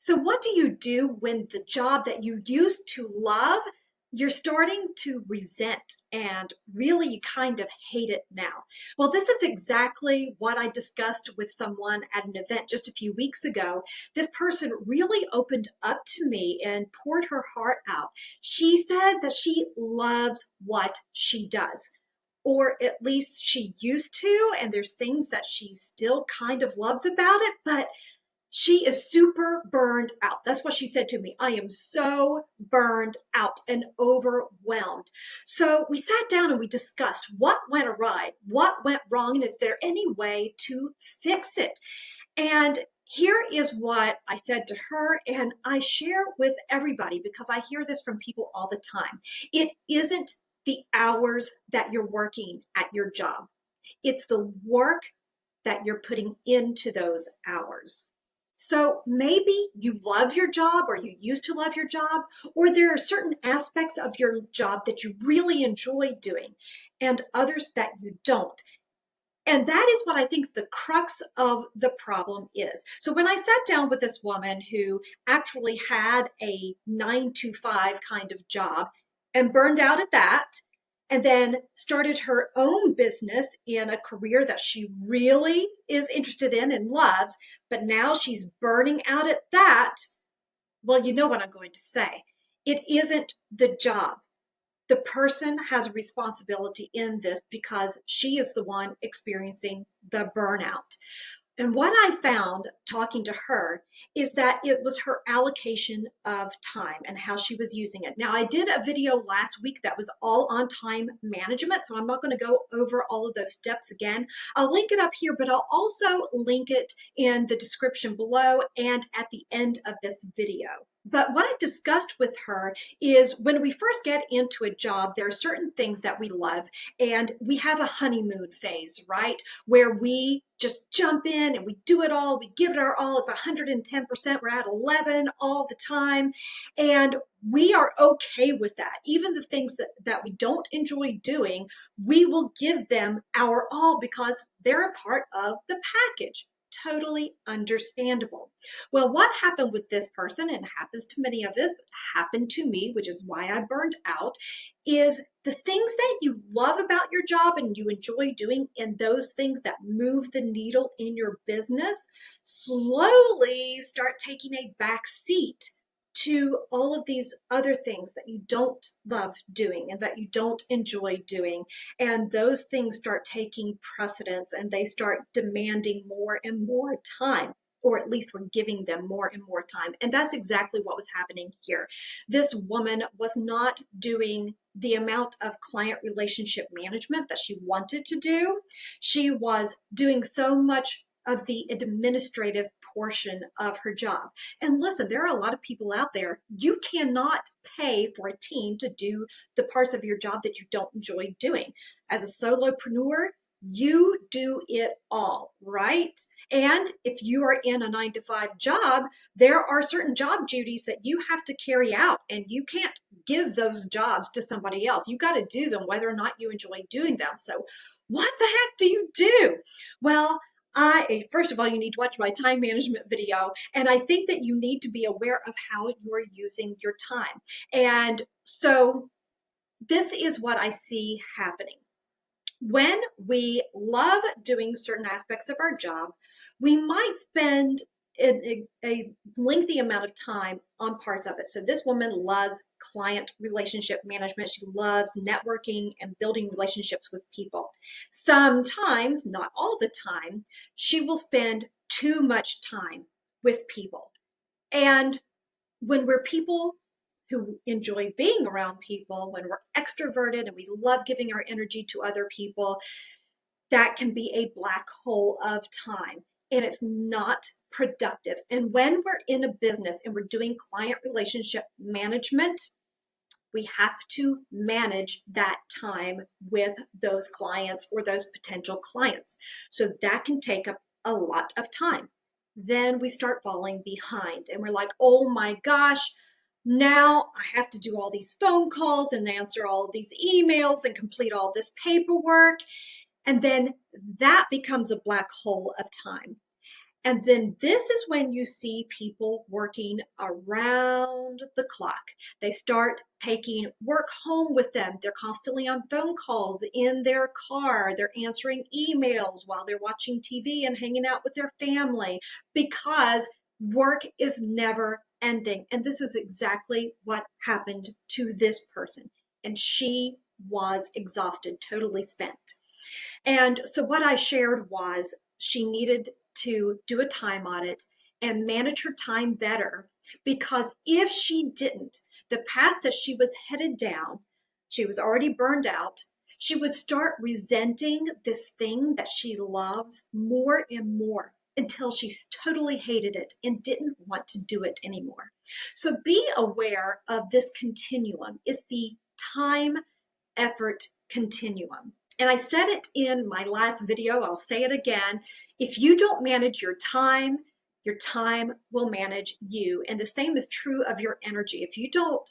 So, what do you do when the job that you used to love, you're starting to resent and really you kind of hate it now? Well, this is exactly what I discussed with someone at an event just a few weeks ago. This person really opened up to me and poured her heart out. She said that she loves what she does. Or at least she used to, and there's things that she still kind of loves about it, but she is super burned out. That's what she said to me. I am so burned out and overwhelmed. So we sat down and we discussed what went awry, what went wrong, and is there any way to fix it? And here is what I said to her, and I share with everybody because I hear this from people all the time. It isn't the hours that you're working at your job, it's the work that you're putting into those hours. So maybe you love your job or you used to love your job, or there are certain aspects of your job that you really enjoy doing and others that you don't. And that is what I think the crux of the problem is. So when I sat down with this woman who actually had a 9 to 5 kind of job and burned out at that, and then started her own business in a career that she really is interested in and loves, but now she's burning out at that, well, you know what I'm going to say. It isn't the job. The person has a responsibility in this because she is the one experiencing the burnout. And what I found talking to her is that it was her allocation of time and how she was using it. Now, I did a video last week that was all on time management, so I'm not going to go over all of those steps again. I'll link it up here, but I'll also link it in the description below and at the end of this video. But what I discussed with her is when we first get into a job, there are certain things that we love, and we have a honeymoon phase, right? Where we just jump in and we do it all. We give it our all. It's 110%. We're at 11 all the time. And we are okay with that. Even the things that we don't enjoy doing, we will give them our all because they're a part of the package. Totally understandable. Well, what happened with this person, and happens to many of us, happened to me, which is why I burned out, is the things that you love about your job and you enjoy doing, and those things that move the needle in your business slowly start taking a back seat to all of these other things that you don't love doing and that you don't enjoy doing. And those things start taking precedence and they start demanding more and more time, or at least we're giving them more and more time. And that's exactly what was happening here. This woman was not doing the amount of client relationship management that she wanted to do. She was doing so much of the administrative portion of her job. And listen, there are a lot of people out there. You cannot pay for a team to do the parts of your job that you don't enjoy doing. As a solopreneur, you do it all, right? And if you are in a 9 to 5 job, there are certain job duties that you have to carry out, and you can't give those jobs to somebody else. You got to do them whether or not you enjoy doing them. So what the heck do you do? Well, first of all, you need to watch my time management video. And I think that you need to be aware of how you're using your time. And so this is what I see happening. When we love doing certain aspects of our job, we might spend a lengthy amount of time on parts of it. So this woman loves client relationship management. She loves networking and building relationships with people. Sometimes, not all the time, she will spend too much time with people. And when we're people who enjoy being around people, when we're extroverted and we love giving our energy to other people, that can be a black hole of time and it's not productive. And when we're in a business and we're doing client relationship management, we have to manage that time with those clients or those potential clients. So that can take up a lot of time. Then we start falling behind and we're like, oh my gosh, now I have to do all these phone calls and answer all of these emails and complete all this paperwork. And then that becomes a black hole of time. And then this is when you see people working around the clock. They start taking work home with them. They're constantly on phone calls in their car. They're answering emails while they're watching TV and hanging out with their family because work is never ending. And this is exactly what happened to this person. And she was exhausted, totally spent. And so what I shared was she needed to do a time audit and manage her time better, because if she didn't, the path that she was headed down, she was already burned out. She would start resenting this thing that she loves more and more until she totally hated it and didn't want to do it anymore. So be aware of this continuum. Is the time effort continuum. And I said it in my last video, I'll say it again. If you don't manage your time will manage you. And the same is true of your energy. If you don't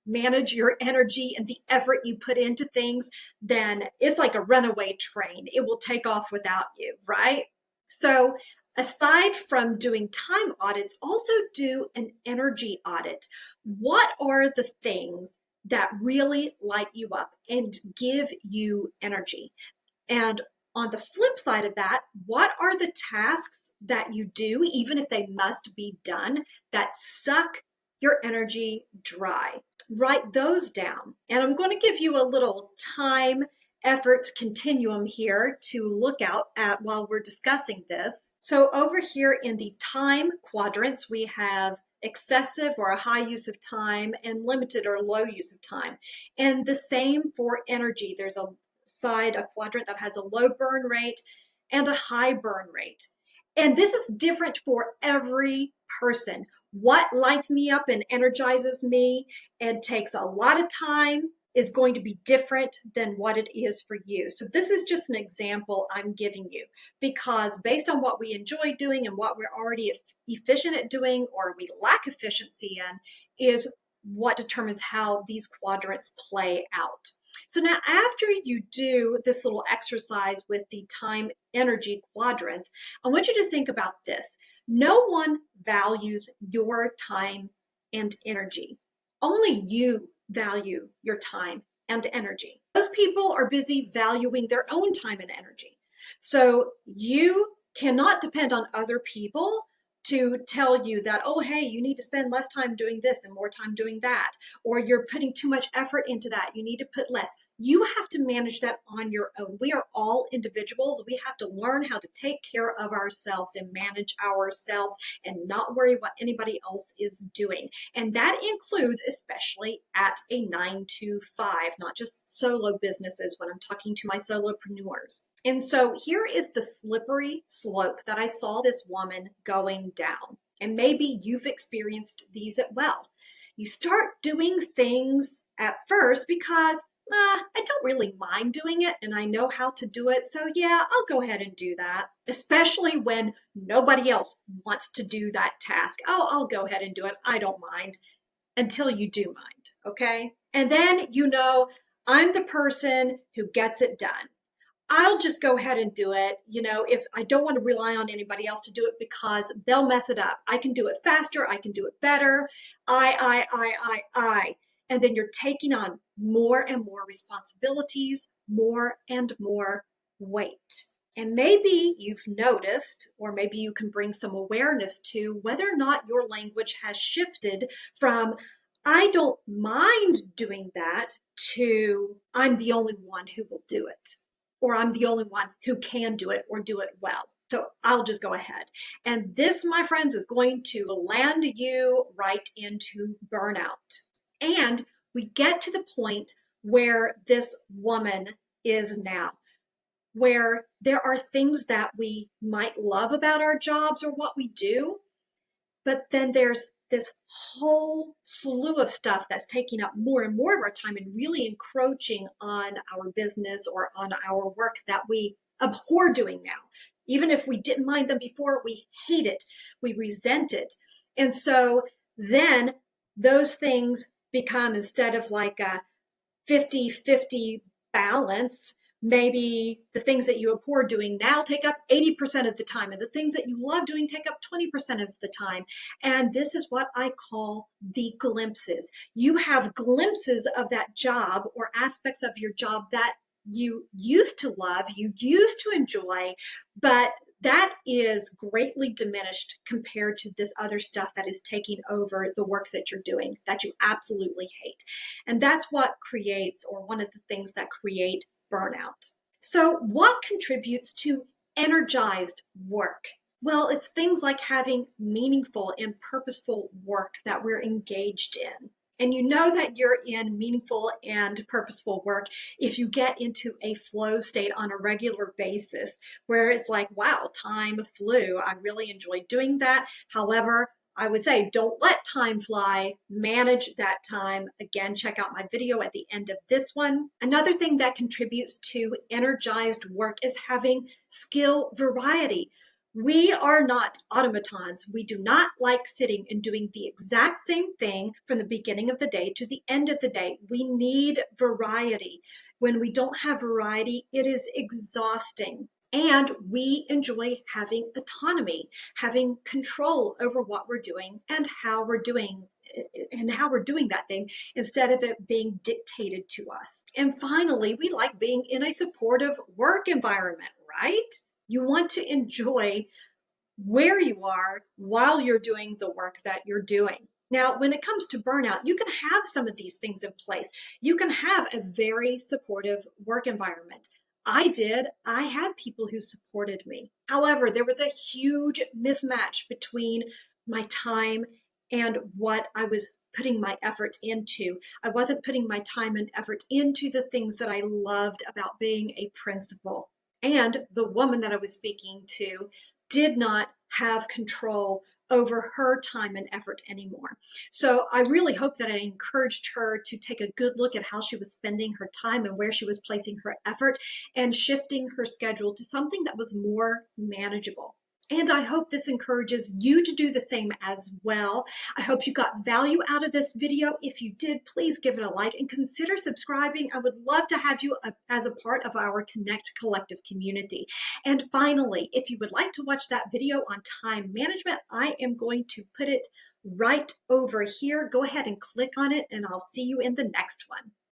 manage your energy and the effort you put into things, then it's like a runaway train. It will take off without you, right? So aside from doing time audits, also do an energy audit. What are the things that really light you up and give you energy? And on the flip side of that, what are the tasks that you do, even if they must be done, that suck your energy dry? Write those down. And I'm going to give you a little time effort continuum here to look out at while we're discussing this. So over here in the time quadrants, we have excessive or a high use of time and limited or low use of time. And the same for energy. There's a quadrant that has a low burn rate and a high burn rate. And this is different for every person. What lights me up and energizes me and takes a lot of time is going to be different than what it is for you. So this is just an example I'm giving you, because based on what we enjoy doing and what we're already efficient at doing or we lack efficiency in is what determines how these quadrants play out. So now after you do this little exercise with the time energy quadrants, I want you to think about this. No one values your time and energy. Only you value your time and energy. Those people are busy valuing their own time and energy. So you cannot depend on other people to tell you that, oh, hey, you need to spend less time doing this and more time doing that, or you're putting too much effort into that. You need to put less. You have to manage that on your own. We are all individuals. We have to learn how to take care of ourselves and manage ourselves and not worry what anybody else is doing. And that includes especially at a 9-to-5, not just solo businesses when I'm talking to my solopreneurs. And so here is the slippery slope that I saw this woman going down. And maybe you've experienced these as well. You start doing things at first because I don't really mind doing it and I know how to do it. So yeah, I'll go ahead and do that, especially when nobody else wants to do that task. Oh, I'll go ahead and do it. I don't mind, until you do mind, okay? And then, I'm the person who gets it done. I'll just go ahead and do it. If I don't want to rely on anybody else to do it because they'll mess it up. I can do it faster. I can do it better. I. And then you're taking on more and more responsibilities, more and more weight. And maybe you've noticed, or maybe you can bring some awareness to whether or not your language has shifted from I don't mind doing that to I'm the only one who will do it, or I'm the only one who can do it or do it well. So I'll just go ahead. And this, my friends, is going to land you right into burnout. And we get to the point where this woman is now, where there are things that we might love about our jobs or what we do, but then there's this whole slew of stuff that's taking up more and more of our time and really encroaching on our business or on our work that we abhor doing now. Even if we didn't mind them before, we hate it, we resent it. And so then those things become, instead of like a 50-50 balance, Maybe the things that you abhor doing now take up 80% of the time, and the things that you love doing take up 20% of the time. And this is what I call the glimpses. You have glimpses of that job or aspects of your job that you used to love, you used to enjoy, but that is greatly diminished compared to this other stuff that is taking over the work that you're doing that you absolutely hate. And that's what creates, or one of the things that create burnout. So, what contributes to energized work? Well, it's things like having meaningful and purposeful work that we're engaged in. And you know that you're in meaningful and purposeful work if you get into a flow state on a regular basis where it's like, wow, time flew. I really enjoyed doing that. However, I would say don't let time fly, manage that time. Again, check out my video at the end of this one. Another thing that contributes to energized work is having skill variety. We are not automatons. We do not like sitting and doing the exact same thing from the beginning of the day to the end of the day. We need variety. When we don't have variety, it is exhausting. And we enjoy having autonomy, having control over what we're doing and how we're doing that thing instead of it being dictated to us. And finally, we like being in a supportive work environment, right? You want to enjoy where you are while you're doing the work that you're doing. Now, when it comes to burnout, you can have some of these things in place. You can have a very supportive work environment. I did. I had people who supported me. However, there was a huge mismatch between my time and what I was putting my effort into. I wasn't putting my time and effort into the things that I loved about being a principal. And the woman that I was speaking to did not have control over her time and effort anymore. So I really hope that I encouraged her to take a good look at how she was spending her time and where she was placing her effort and shifting her schedule to something that was more manageable. And I hope this encourages you to do the same as well. I hope you got value out of this video. If you did, please give it a like and consider subscribing. I would love to have you as a part of our Connect Collective community. And finally, if you would like to watch that video on time management, I am going to put it right over here. Go ahead and click on it, and I'll see you in the next one.